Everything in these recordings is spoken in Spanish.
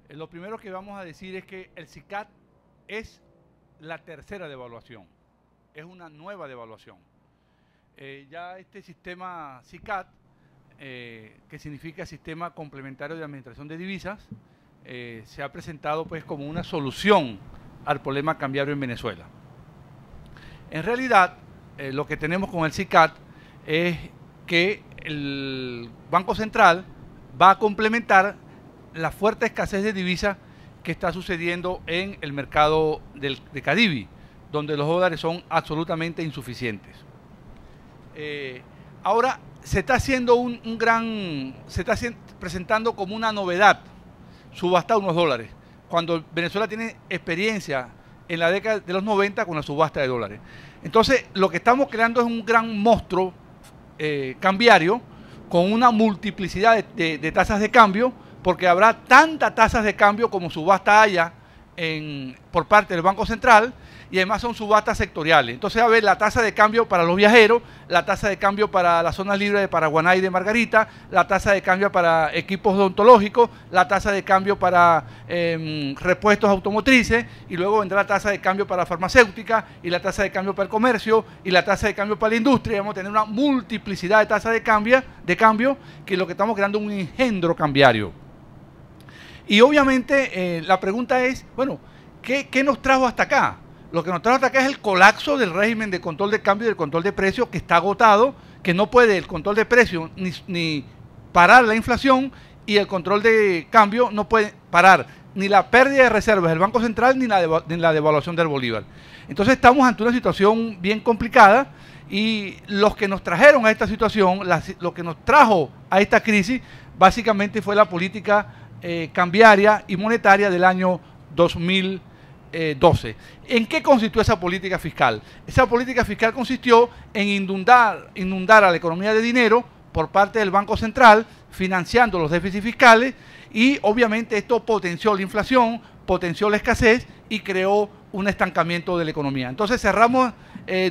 Lo primero que vamos a decir es que el SICAD es la tercera devaluación, es una nueva devaluación. Ya este sistema SICAD, que significa Sistema Complementario de Administración de Divisas, se ha presentado pues como una solución al problema cambiario en Venezuela. En realidad, lo que tenemos con el SICAD es que el Banco Central va a complementar la fuerte escasez de divisas que está sucediendo en el mercado de Cadivi, donde los dólares son absolutamente insuficientes. Ahora se está haciendo presentando como una novedad subastar unos dólares, cuando Venezuela tiene experiencia en la década de los 90 con la subasta de dólares. Entonces, lo que estamos creando es un gran monstruo cambiario con una multiplicidad de tasas de cambio, porque habrá tantas tasas de cambio como subasta haya por parte del Banco Central, y además son subastas sectoriales. Entonces va a haber la tasa de cambio para los viajeros, la tasa de cambio para las zonas libres de Paraguaná y de Margarita, la tasa de cambio para equipos odontológicos, la tasa de cambio para repuestos automotrices, y luego vendrá la tasa de cambio para farmacéutica, y la tasa de cambio para el comercio, y la tasa de cambio para la industria. Y vamos a tener una multiplicidad de tasas de cambio, que es lo que estamos creando, un engendro cambiario. Y obviamente la pregunta es, bueno, ¿qué nos trajo hasta acá? Lo que nos trajo hasta acá es el colapso del régimen de control de cambio y del control de precios, que está agotado, que no puede el control de precios ni parar la inflación, y el control de cambio no puede parar ni la pérdida de reservas del Banco Central ni la devaluación del bolívar. Entonces estamos ante una situación bien complicada, y los que nos trajeron a esta situación, lo que nos trajo a esta crisis, básicamente fue la política cambiaria y monetaria del año 2012. ¿En qué consistió esa política fiscal? Esa política fiscal consistió en inundar a la economía de dinero por parte del Banco Central, financiando los déficits fiscales, y obviamente esto potenció la inflación, potenció la escasez y creó un estancamiento de la economía. Entonces cerramos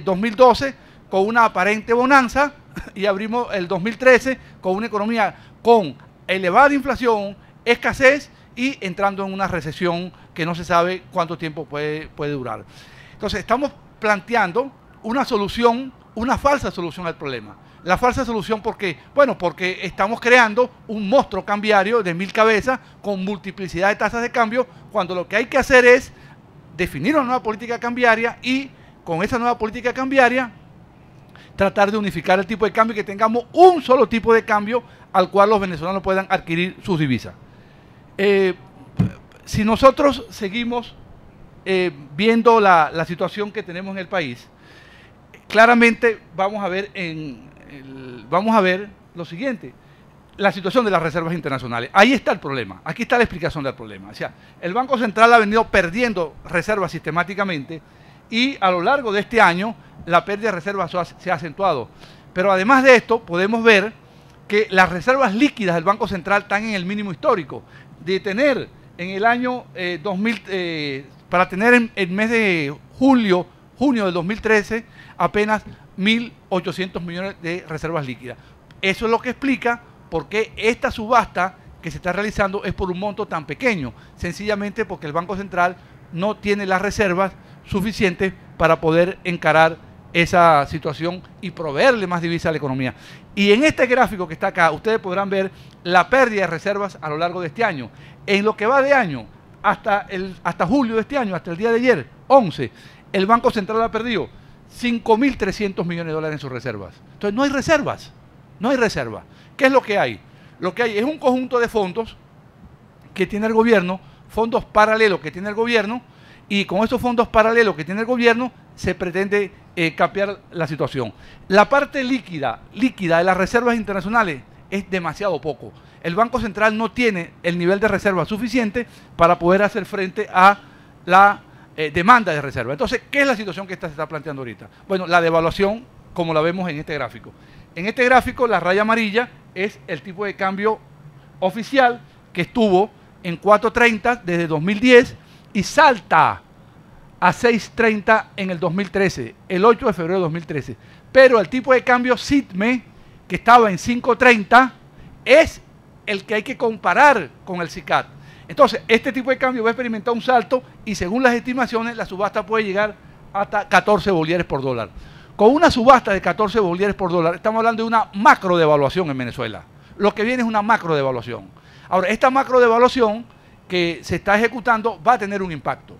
2012 con una aparente bonanza y abrimos el 2013 con una economía con elevada inflación, escasez, y entrando en una recesión que no se sabe cuánto tiempo puede durar. Entonces estamos planteando una solución, una falsa solución al problema. La falsa solución, ¿por qué? Bueno, porque estamos creando un monstruo cambiario de 1000 cabezas con multiplicidad de tasas de cambio, cuando lo que hay que hacer es definir una nueva política cambiaria, y con esa nueva política cambiaria tratar de unificar el tipo de cambio y que tengamos un solo tipo de cambio al cual los venezolanos puedan adquirir sus divisas. Si nosotros seguimos viendo la situación que tenemos en el país, claramente vamos a ver lo siguiente: la situación de las reservas internacionales. Ahí está el problema, aquí está la explicación del problema. O sea, el Banco Central ha venido perdiendo reservas sistemáticamente, y a lo largo de este año la pérdida de reservas se ha acentuado. Pero además de esto, podemos ver que las reservas líquidas del Banco Central están en el mínimo histórico. De tener en el año para tener en el mes de junio del 2013 apenas 1.800 millones de reservas líquidas. Eso es lo que explica por qué esta subasta que se está realizando es por un monto tan pequeño, sencillamente porque el Banco Central no tiene las reservas suficientes para poder encarar esa situación y proveerle más divisas a la economía. Y en este gráfico que está acá, ustedes podrán ver la pérdida de reservas a lo largo de este año. En lo que va de año, hasta julio de este año, hasta el día de ayer, 11, el Banco Central ha perdido 5.300 millones de dólares en sus reservas. Entonces no hay reservas, no hay reservas. ¿Qué es lo que hay? Lo que hay es un conjunto de fondos que tiene el gobierno, fondos paralelos que tiene el gobierno, y con esos fondos paralelos que tiene el gobierno se pretende cambiar la situación. La parte líquida de las reservas internacionales es demasiado poco. El Banco Central no tiene el nivel de reserva suficiente para poder hacer frente a la demanda de reserva. Entonces, ¿qué es la situación que se está planteando ahorita? Bueno, la devaluación, como la vemos en este gráfico. En este gráfico, la raya amarilla es el tipo de cambio oficial, que estuvo en 4.30 desde 2010 y salta a 6.30 en el 2013, el 8 de febrero de 2013. Pero el tipo de cambio SITME, que estaba en 5.30, es el que hay que comparar con el SICAD. Entonces, este tipo de cambio va a experimentar un salto y según las estimaciones, la subasta puede llegar hasta 14 bolívares por dólar. Con una subasta de 14 bolívares por dólar, estamos hablando de una macro devaluación en Venezuela. Lo que viene es una macro devaluación. Ahora, esta macro devaluación que se está ejecutando va a tener un impacto.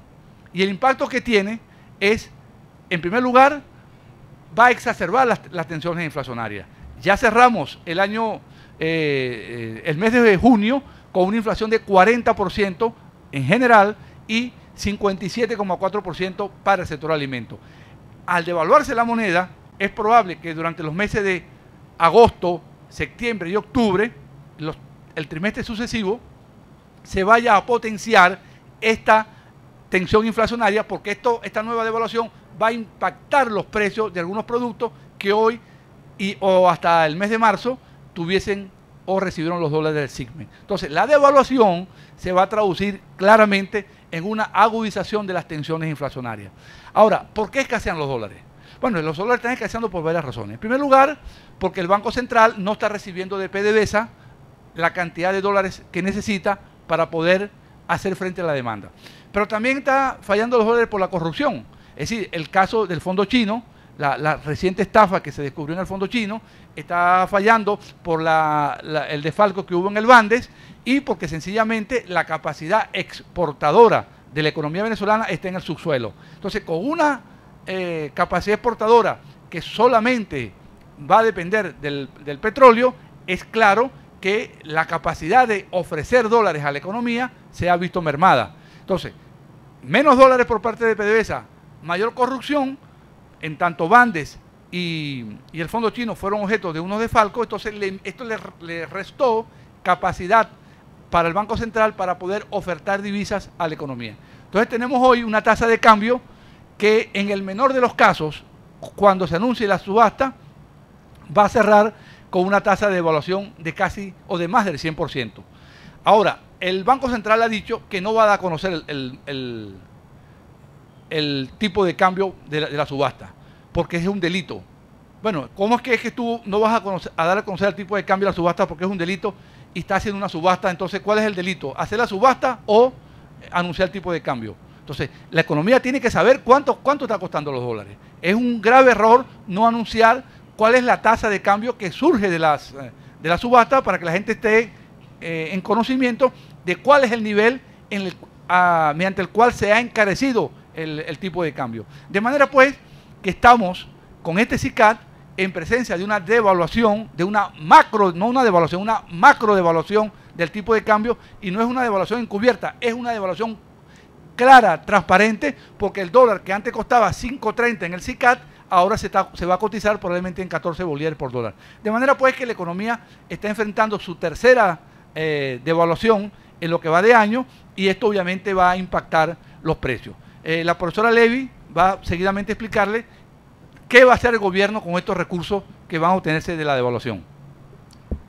Y el impacto que tiene es, en primer lugar, va a exacerbar las tensiones inflacionarias. Ya cerramos el año, el mes de junio, con una inflación de 40% en general y 57,4% para el sector alimentos. Al devaluarse la moneda, es probable que durante los meses de agosto, septiembre y octubre, el trimestre sucesivo, se vaya a potenciar esta tensión inflacionaria porque esta nueva devaluación va a impactar los precios de algunos productos que hoy o hasta el mes de marzo tuviesen o recibieron los dólares del SICME. Entonces, la devaluación se va a traducir claramente en una agudización de las tensiones inflacionarias. Ahora, ¿por qué escasean los dólares? Bueno, los dólares están escaseando por varias razones. En primer lugar, porque el Banco Central no está recibiendo de PDVSA la cantidad de dólares que necesita para poder hacer frente a la demanda. Pero también está fallando los dólares por la corrupción. Es decir, el caso del fondo chino, la reciente estafa que se descubrió en el fondo chino, está fallando por el desfalco que hubo en el Bandes y porque sencillamente la capacidad exportadora de la economía venezolana está en el subsuelo. Entonces, con una capacidad exportadora que solamente va a depender del petróleo, es claro que la capacidad de ofrecer dólares a la economía se ha visto mermada. Entonces, menos dólares por parte de PDVSA, mayor corrupción, en tanto Bandes y el fondo chino fueron objeto de unos desfalcos, entonces esto le restó capacidad para el Banco Central para poder ofertar divisas a la economía. Entonces tenemos hoy una tasa de cambio que en el menor de los casos, cuando se anuncie la subasta, va a cerrar con una tasa de devaluación de casi o de más del 100%. Ahora, el Banco Central ha dicho que no va a dar a conocer el tipo de cambio de la subasta, porque es un delito. Bueno, ¿cómo es que tú no vas a dar a conocer el tipo de cambio de la subasta porque es un delito y está haciendo una subasta? Entonces, ¿cuál es el delito? ¿Hacer la subasta o anunciar el tipo de cambio? Entonces, la economía tiene que saber cuánto está costando los dólares. Es un grave error no anunciar cuál es la tasa de cambio que surge de la subasta para que la gente esté en conocimiento de cuál es el nivel mediante el cual se ha encarecido el tipo de cambio. De manera pues que estamos con este SICAD en presencia de una devaluación, de una macro, no una devaluación, una macro devaluación del tipo de cambio, y no es una devaluación encubierta, es una devaluación clara, transparente, porque el dólar que antes costaba 5.30 en el SICAD, ahora se va a cotizar probablemente en 14 bolívares por dólar. De manera pues que la economía está enfrentando su tercera devaluación en lo que va de año, y esto obviamente va a impactar los precios. La profesora Levy va seguidamente a explicarle qué va a hacer el gobierno con estos recursos que van a obtenerse de la devaluación.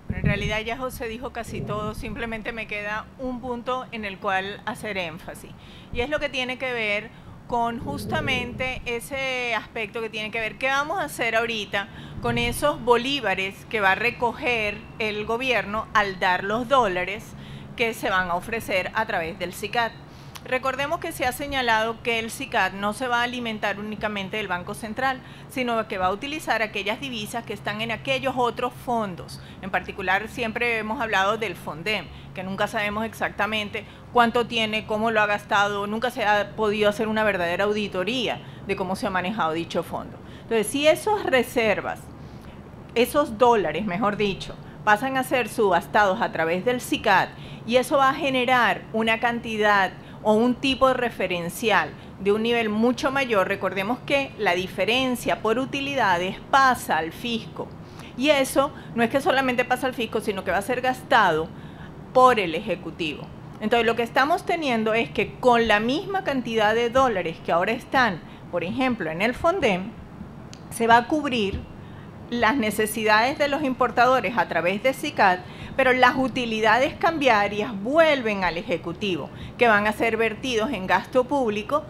En realidad ya José dijo casi todo, simplemente me queda un punto en el cual hacer énfasis, y es lo que tiene que ver con justamente ese aspecto que tiene que ver qué vamos a hacer ahorita con esos bolívares que va a recoger el gobierno al dar los dólares que se van a ofrecer a través del SICAD. Recordemos que se ha señalado que el SICAD no se va a alimentar únicamente del Banco Central, sino que va a utilizar aquellas divisas que están en aquellos otros fondos. En particular, siempre hemos hablado del FONDEM, que nunca sabemos exactamente cuánto tiene, cómo lo ha gastado, nunca se ha podido hacer una verdadera auditoría de cómo se ha manejado dicho fondo. Entonces, si esas reservas, esos dólares, mejor dicho, pasan a ser subastados a través del SICAD, y eso va a generar una cantidad o un tipo de referencial de un nivel mucho mayor, recordemos que la diferencia por utilidades pasa al fisco, y eso no es que solamente pasa al fisco, sino que va a ser gastado por el Ejecutivo. Entonces lo que estamos teniendo es que con la misma cantidad de dólares que ahora están, por ejemplo, en el FONDEM, se va a cubrir las necesidades de los importadores a través de SICAD, pero las utilidades cambiarias vuelven al Ejecutivo, que van a ser vertidos en gasto público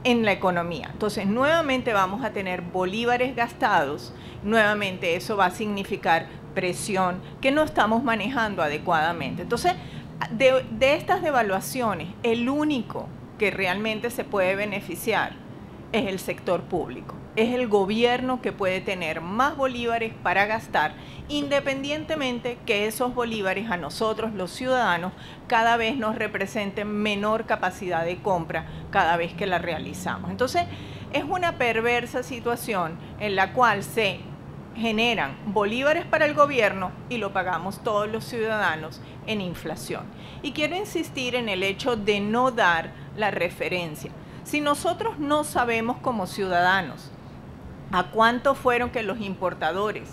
en la economía. Entonces, nuevamente vamos a tener bolívares gastados, nuevamente eso va a significar presión que no estamos manejando adecuadamente. Entonces, de estas devaluaciones, el único que realmente se puede beneficiar es el sector público. Es el gobierno que puede tener más bolívares para gastar, independientemente que esos bolívares a nosotros, los ciudadanos, cada vez nos representen menor capacidad de compra cada vez que la realizamos. Entonces, es una perversa situación en la cual se generan bolívares para el gobierno y lo pagamos todos los ciudadanos en inflación. Y quiero insistir en el hecho de no dar la referencia. Si nosotros no sabemos como ciudadanos a cuánto fueron que los importadores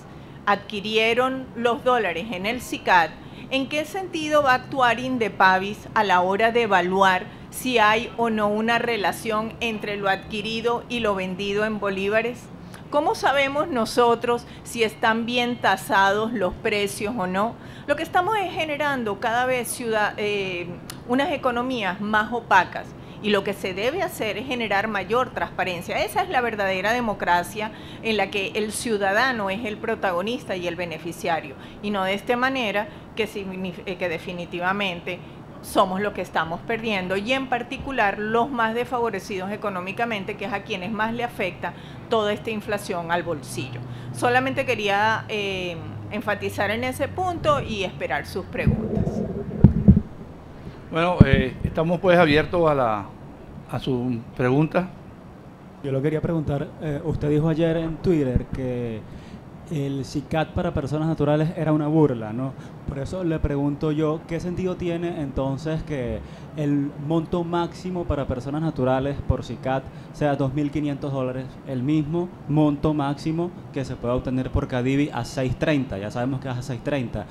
adquirieron los dólares en el SICAD, ¿en qué sentido va a actuar Indepavis a la hora de evaluar si hay o no una relación entre lo adquirido y lo vendido en bolívares? ¿Cómo sabemos nosotros si están bien tasados los precios o no? Lo que estamos es generando cada vez unas economías más opacas. Y lo que se debe hacer es generar mayor transparencia. Esa es la verdadera democracia en la que el ciudadano es el protagonista y el beneficiario. Y no de esta manera que definitivamente somos los que estamos perdiendo. Y en particular los más desfavorecidos económicamente, que es a quienes más le afecta toda esta inflación al bolsillo. Solamente quería enfatizar en ese punto y esperar sus preguntas. Bueno, estamos pues abiertos a su pregunta. Yo lo quería preguntar, usted dijo ayer en Twitter que el SICAD para personas naturales era una burla, ¿no? Por eso le pregunto yo, ¿qué sentido tiene entonces que el monto máximo para personas naturales por SICAD sea $2.500, el mismo monto máximo que se puede obtener por Cadivi a 6.30? Ya sabemos que es a 6.30.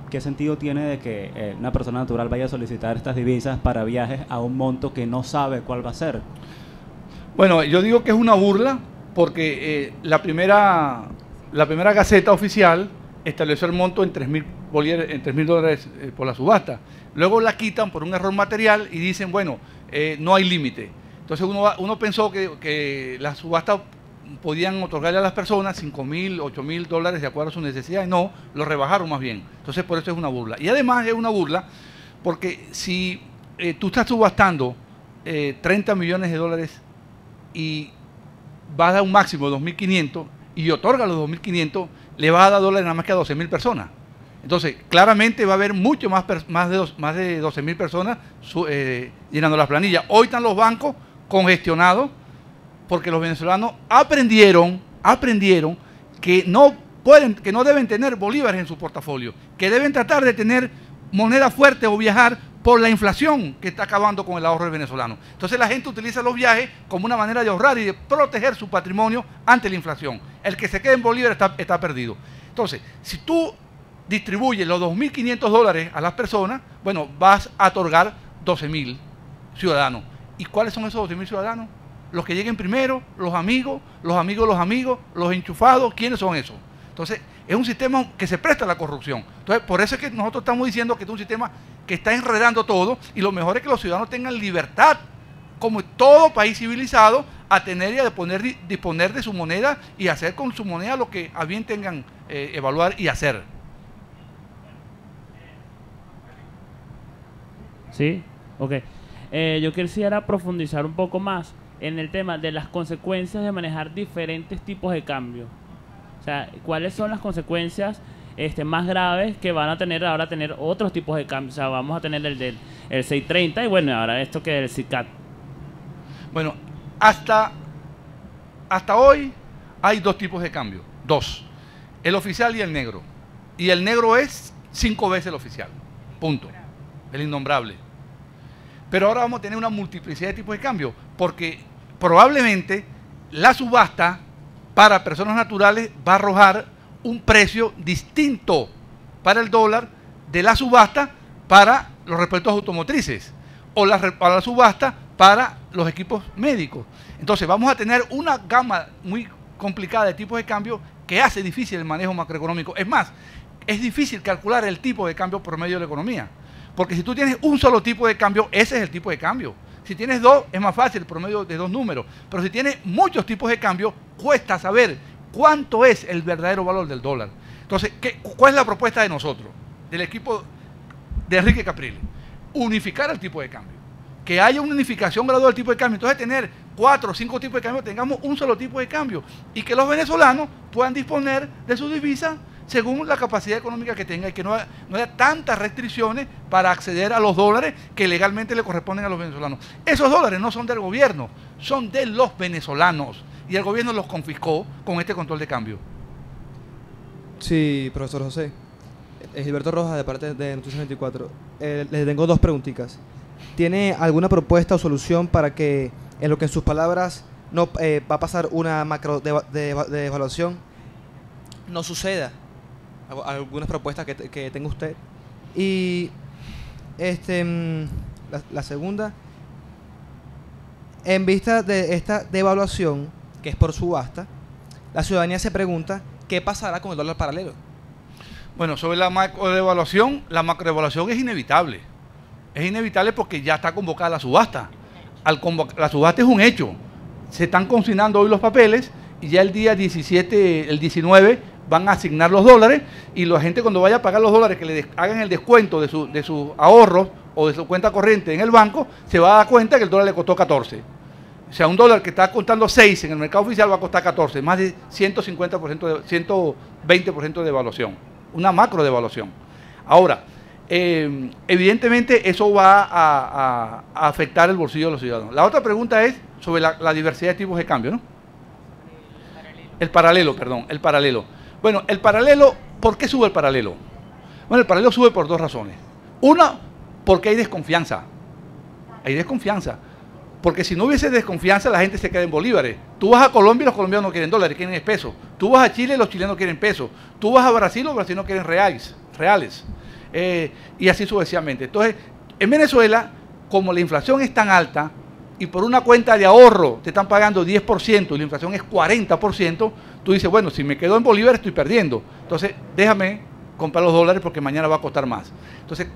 ¿Qué sentido tiene de que una persona natural vaya a solicitar estas divisas para viajes a un monto que no sabe cuál va a ser? Bueno, yo digo que es una burla porque la primera Gaceta Oficial estableció el monto en $3.000 por la subasta. Luego la quitan por un error material y dicen, bueno, no hay límite. Entonces uno pensó que la subasta podían otorgarle a las personas $5.000, $8.000 de acuerdo a sus necesidades. No, lo rebajaron más bien. Entonces por eso es una burla. Y además es una burla porque si tú estás subastando $30 millones y vas a dar un máximo de 2.500 y otorga los 2.500, le vas a dar dólares nada más que a 12.000 personas. Entonces, claramente va a haber mucho más de 12.000 personas llenando las planillas. Hoy están los bancos congestionados porque los venezolanos aprendieron que no deben tener bolívares en su portafolio, que deben tratar de tener moneda fuerte o viajar por la inflación que está acabando con el ahorro del venezolano. Entonces la gente utiliza los viajes como una manera de ahorrar y de proteger su patrimonio ante la inflación. El que se quede en bolívares está perdido. Entonces, si tú distribuyes los $2.500 a las personas, bueno, vas a otorgar 12.000 ciudadanos. ¿Y cuáles son esos 12.000 ciudadanos? Los que lleguen primero, los amigos, los enchufados. ¿Quiénes son esos? Entonces, es un sistema que se presta a la corrupción. Entonces, por eso es que nosotros estamos diciendo que es un sistema que está enredando todo, y lo mejor es que los ciudadanos tengan libertad, como todo país civilizado, a tener y a disponer de su moneda y hacer con su moneda lo que a bien tengan evaluar y hacer. Sí, ok. Yo quisiera profundizar un poco más en el tema de las consecuencias de manejar diferentes tipos de cambio. O sea, ¿cuáles son las consecuencias más graves que van a tener ahora tener otros tipos de cambio? O sea, vamos a tener el 630 y bueno, ahora esto que es el SICAD. Bueno, hasta hoy hay dos tipos de cambio. Dos. El oficial y el negro. Y el negro es 5 veces el oficial. Punto. El innombrable. Pero ahora vamos a tener una multiplicidad de tipos de cambio, porque probablemente la subasta para personas naturales va a arrojar un precio distinto para el dólar de la subasta para los repuestos automotrices o para la subasta para los equipos médicos. Entonces vamos a tener una gama muy complicada de tipos de cambio que hace difícil el manejo macroeconómico. Es más, es difícil calcular el tipo de cambio promedio de la economía, porque si tú tienes un solo tipo de cambio, ese es el tipo de cambio. Si tienes dos, es más fácil el promedio de 2 números. Pero si tienes muchos tipos de cambio, cuesta saber cuánto es el verdadero valor del dólar. Entonces, ¿cuál es la propuesta de nosotros, del equipo de Enrique Capriles? unificar el tipo de cambio. Que haya una unificación gradual del tipo de cambio. Entonces tener 4 o 5 tipos de cambio, tengamos un solo tipo de cambio. Y que los venezolanos puedan disponer de sus divisas según la capacidad económica que tenga y que no haya tantas restricciones para acceder a los dólares que legalmente le corresponden a los venezolanos. Esos dólares no son del gobierno, son de los venezolanos. Y el gobierno los confiscó con este control de cambio. Sí, profesor José. Gilberto Rojas, de parte de Noticias 24. Le tengo 2 preguntitas. ¿Tiene alguna propuesta o solución para que, en lo que en sus palabras no va a pasar una macro de evaluación, no suceda? Algunas propuestas que tenga usted. Y la segunda, en vista de esta devaluación, que es por subasta, la ciudadanía se pregunta qué pasará con el dólar paralelo. Bueno, sobre la macroevaluación es inevitable. Es inevitable porque ya está convocada la subasta. La subasta es un hecho. Se están consignando hoy los papeles y ya el día 17, el 19, van a asignar los dólares y la gente cuando vaya a pagar los dólares que le hagan el descuento de sus ahorros o de su cuenta corriente en el banco, se va a dar cuenta que el dólar le costó 14. O sea, un dólar que está costando 6 en el mercado oficial va a costar 14, más de 150%, 120% de devaluación. Una macro devaluación. Ahora, evidentemente eso va a afectar el bolsillo de los ciudadanos. La otra pregunta es sobre la diversidad de tipos de cambio, ¿no? El paralelo. Bueno, el paralelo, ¿por qué sube el paralelo? Bueno, el paralelo sube por 2 razones. Una, porque hay desconfianza. Hay desconfianza. Porque si no hubiese desconfianza, la gente se queda en bolívares. Tú vas a Colombia y los colombianos no quieren dólares, quieren pesos. Tú vas a Chile y los chilenos quieren pesos. Tú vas a Brasil y los brasileños quieren reales. Y así sucesivamente. Entonces, en Venezuela, como la inflación es tan alta y por una cuenta de ahorro te están pagando 10% y la inflación es 40%, tú dices, bueno, si me quedo en bolívares estoy perdiendo. Entonces, déjame comprar los dólares porque mañana va a costar más. Entonces,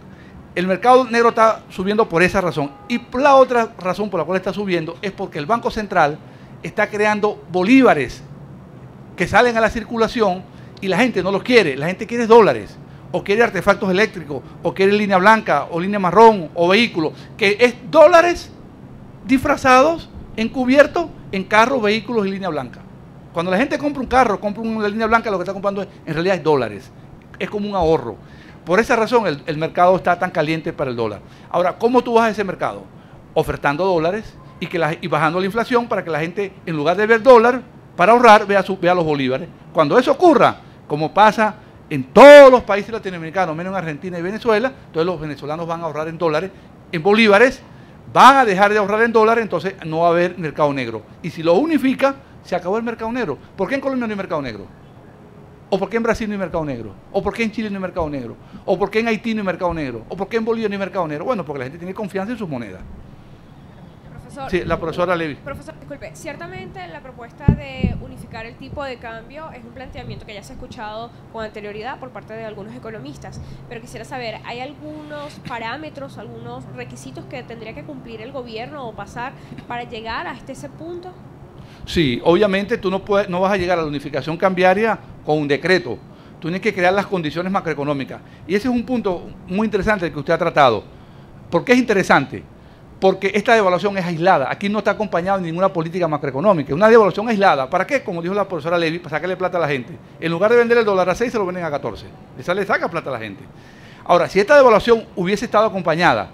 el mercado negro está subiendo por esa razón. Y la otra razón por la cual está subiendo es porque el Banco Central está creando bolívares que salen a la circulación y la gente no los quiere. La gente quiere dólares, o quiere artefactos eléctricos, o quiere línea blanca, o línea marrón, o vehículos, que es dólares disfrazados, encubiertos en carros, vehículos y línea blanca. Cuando la gente compra un carro, compra una línea blanca, lo que está comprando en realidad es dólares. Es como un ahorro. Por esa razón el mercado está tan caliente para el dólar. Ahora, ¿cómo tú vas a ese mercado? Ofertando dólares y bajando la inflación para que la gente, en lugar de ver dólar, para ahorrar, vea los bolívares. Cuando eso ocurra, como pasa en todos los países latinoamericanos, menos en Argentina y Venezuela, entonces los venezolanos van a ahorrar en dólares, en bolívares, van a dejar de ahorrar en dólares, entonces no va a haber mercado negro. Y si lo unifica, se acabó el mercado negro. ¿Por qué en Colombia no hay mercado negro? ¿O por qué en Brasil no hay mercado negro? ¿O por qué en Chile no hay mercado negro? ¿O por qué en Haití no hay mercado negro? ¿O por qué en Bolivia no hay mercado negro? Bueno, porque la gente tiene confianza en sus monedas. Profesor, Sí, la profesora Levy. Profesor, disculpe, ciertamente la propuesta de unificar el tipo de cambio es un planteamiento que ya se ha escuchado con anterioridad por parte de algunos economistas, pero quisiera saber, ¿hay algunos parámetros, algunos requisitos que tendría que cumplir el gobierno o pasar para llegar hasta ese punto? Sí, obviamente tú no vas a llegar a la unificación cambiaria con un decreto. Tú tienes que crear las condiciones macroeconómicas. Y ese es un punto muy interesante que usted ha tratado. ¿Por qué es interesante? Porque esta devaluación es aislada. Aquí no está acompañada de ninguna política macroeconómica. Una devaluación aislada. ¿Para qué? Como dijo la profesora Levy, para sacarle plata a la gente. En lugar de vender el dólar a 6, se lo venden a 14. Le saca plata a la gente. Ahora, si esta devaluación hubiese estado acompañada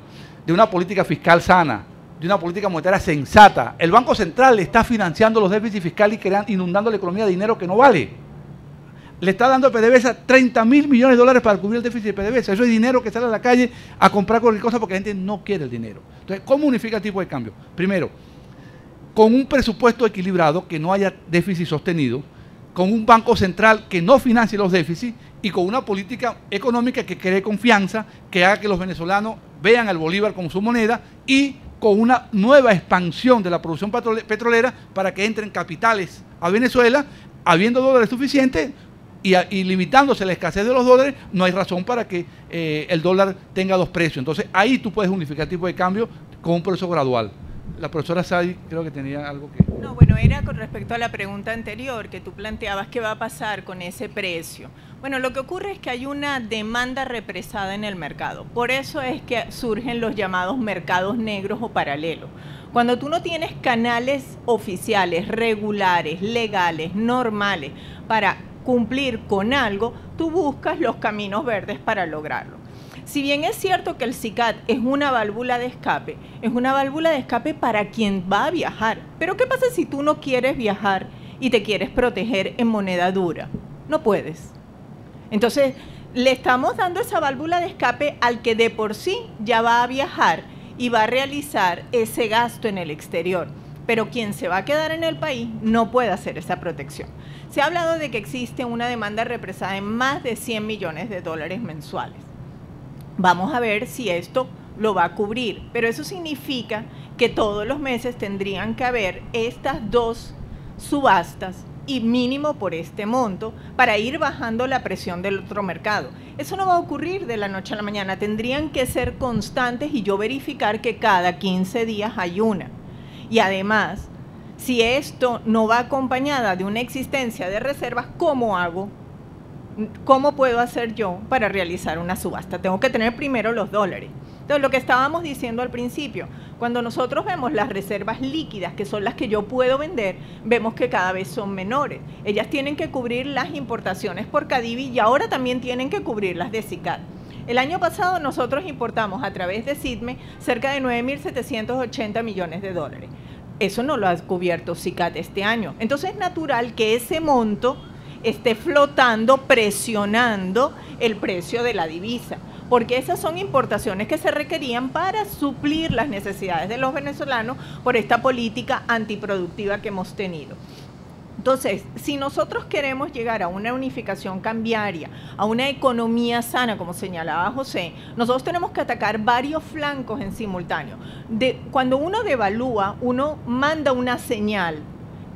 de una política fiscal sana, de una política monetaria sensata, el Banco Central está financiando los déficits fiscales y inundando la economía de dinero que no vale. Le está dando a PDVSA 30.000 millones de dólares para cubrir el déficit de PDVSA. Eso es dinero que sale a la calle a comprar cualquier cosa porque la gente no quiere el dinero. Entonces, ¿cómo unifica el tipo de cambio? Primero, con un presupuesto equilibrado, que no haya déficit sostenido, con un Banco Central que no financie los déficits y con una política económica que cree confianza, que haga que los venezolanos vean al bolívar como su moneda y con una nueva expansión de la producción petrolera para que entren capitales a Venezuela, habiendo dólares suficientes y limitándose la escasez de los dólares, no hay razón para que el dólar tenga 2 precios. Entonces ahí tú puedes unificar el tipo de cambio con un proceso gradual. La profesora Sadi creo que tenía algo que... No, bueno, era con respecto a la pregunta anterior que tú planteabas qué va a pasar con ese precio. Bueno, lo que ocurre es que hay una demanda represada en el mercado. Por eso es que surgen los llamados mercados negros o paralelos. Cuando tú no tienes canales oficiales, regulares, legales, normales para cumplir con algo, tú buscas los caminos verdes para lograrlo. Si bien es cierto que el SICAD es una válvula de escape, es una válvula de escape para quien va a viajar. Pero ¿qué pasa si tú no quieres viajar y te quieres proteger en moneda dura? No puedes. Entonces, le estamos dando esa válvula de escape al que de por sí ya va a viajar y va a realizar ese gasto en el exterior. Pero quien se va a quedar en el país no puede hacer esa protección. Se ha hablado de que existe una demanda represada en más de 100 millones de dólares mensuales. Vamos a ver si esto lo va a cubrir, pero eso significa que todos los meses tendrían que haber estas dos subastas y mínimo por este monto para ir bajando la presión del otro mercado. Eso no va a ocurrir de la noche a la mañana, tendrían que ser constantes y yo verificar que cada 15 días hay una. Y además, si esto no va acompañada de una existencia de reservas, ¿cómo hago? ¿Cómo puedo hacer yo para realizar una subasta? Tengo que tener primero los dólares. Entonces, lo que estábamos diciendo al principio, cuando nosotros vemos las reservas líquidas, que son las que yo puedo vender, vemos que cada vez son menores. Ellas tienen que cubrir las importaciones por Cadivi y ahora también tienen que cubrir las de SICAD. El año pasado nosotros importamos a través de SIDME cerca de 9.780 millones de dólares. Eso no lo ha cubierto SICAD este año. Entonces es natural que ese monto esté flotando, presionando el precio de la divisa, porque esas son importaciones que se requerían para suplir las necesidades de los venezolanos por esta política antiproductiva que hemos tenido. Entonces, si nosotros queremos llegar a una unificación cambiaria, a una economía sana, como señalaba José, nosotros tenemos que atacar varios flancos en simultáneo. Cuando uno devalúa, uno manda una señal,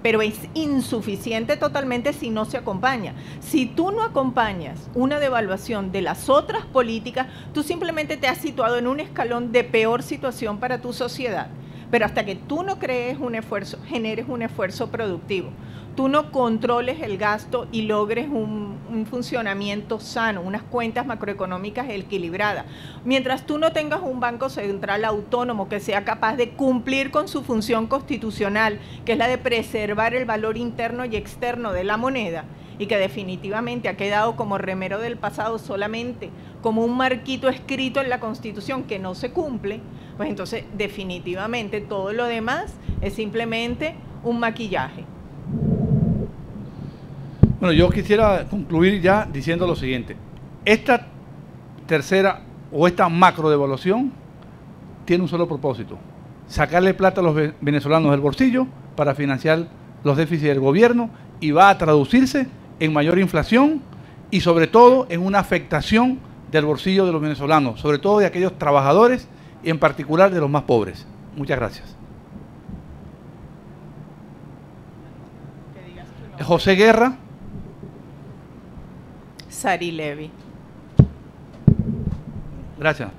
pero es insuficiente totalmente si no se acompaña. Si tú no acompañas una devaluación de las otras políticas, tú simplemente te has situado en un escalón de peor situación para tu sociedad. Pero hasta que tú no crees un esfuerzo, generes un esfuerzo productivo, tú no controles el gasto y logres un funcionamiento sano, unas cuentas macroeconómicas equilibradas. Mientras tú no tengas un banco central autónomo que sea capaz de cumplir con su función constitucional, que es la de preservar el valor interno y externo de la moneda, y que definitivamente ha quedado como remero del pasado solamente como un marquito escrito en la Constitución que no se cumple, pues entonces definitivamente todo lo demás es simplemente un maquillaje. Bueno, yo quisiera concluir ya diciendo lo siguiente. Esta tercera o esta macro devaluación tiene un solo propósito: sacarle plata a los venezolanos del bolsillo para financiar los déficits del gobierno, y va a traducirse en mayor inflación y sobre todo en una afectación del bolsillo de los venezolanos, sobre todo de aquellos trabajadores y en particular de los más pobres. Muchas gracias. José Guerra. Sari Levy. Gracias.